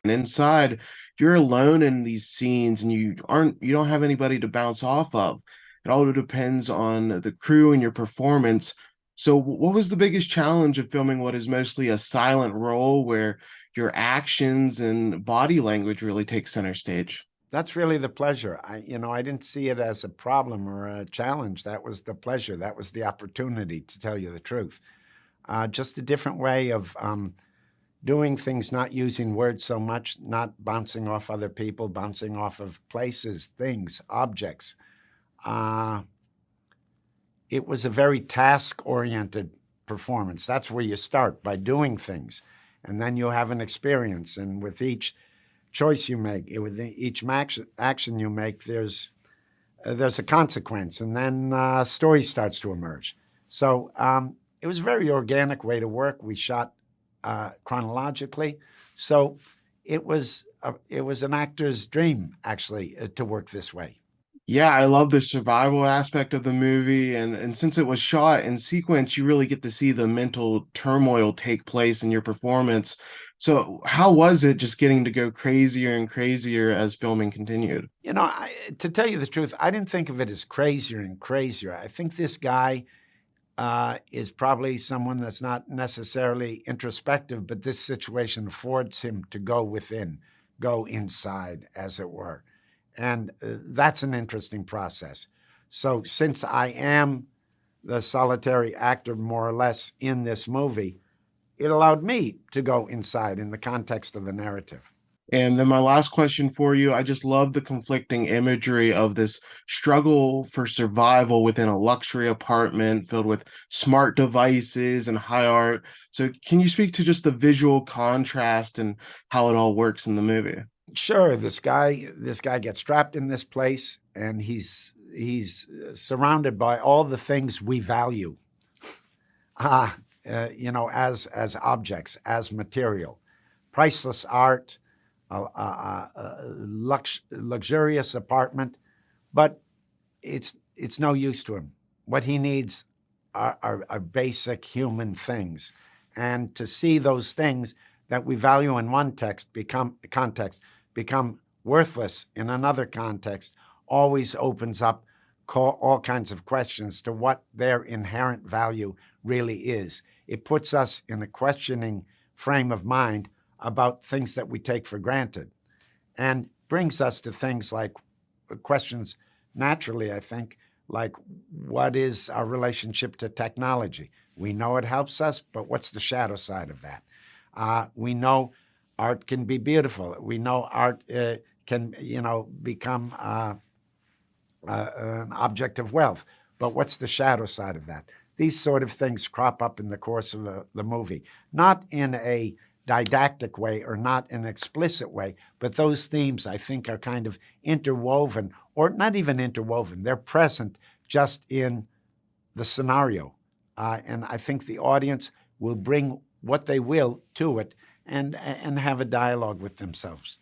And inside, you're alone in these scenes and you don't have anybody to bounce off of. It all depends on the crew and your performance. So what was the biggest challenge of filming what is mostly a silent role where your actions and body language really take center stage? That's really the pleasure. I didn't see it as a problem or a challenge. That was the pleasure. That was the opportunity, to tell you the truth. Just a different way of doing things, not using words so much, not bouncing off other people, bouncing off of places, things, objects. Uh, it was a very task-oriented performance. That's where you start, by doing things. And then you have an experience. And with each choice you make, with each action you make, there's a consequence. And then a story starts to emerge. So it was a very organic way to work. We shot chronologically. So it was an actor's dream, actually, to work this way. Yeah, I love the survival aspect of the movie, and since it was shot in sequence, you really get to see the mental turmoil take place in your performance. So, how was it just getting to go crazier and crazier as filming continued? To tell you the truth, I didn't think of it as crazier and crazier. I think this guy is probably someone that's not necessarily introspective, but this situation affords him to go within, go inside, as it were. And that's an interesting process. So since I am the solitary actor, more or less, in this movie, it allowed me to go inside in the context of the narrative. And then my last question for you, I just love the conflicting imagery of this struggle for survival within a luxury apartment filled with smart devices and high art. So can you speak to just the visual contrast and how it all works in the movie? Sure, this guy gets trapped in this place, and he's surrounded by all the things we value, as objects, as material, priceless art, luxurious apartment, but it's no use to him. What he needs are basic human things, and to see those things that we value in one context become worthless in another context always opens up all kinds of questions to what their inherent value really is. It puts us in a questioning frame of mind about things that we take for granted, and brings us to things like questions, naturally, I think, like, what is our relationship to technology? We know it helps us, but what's the shadow side of that? We know art can be beautiful. We know art can, become an object of wealth. But what's the shadow side of that? These sort of things crop up in the course of the movie, not in a didactic way or not in an explicit way, but those themes, I think, are kind of interwoven, or not even interwoven. They're present just in the scenario. And I think the audience will bring what they will to it and have a dialogue with themselves.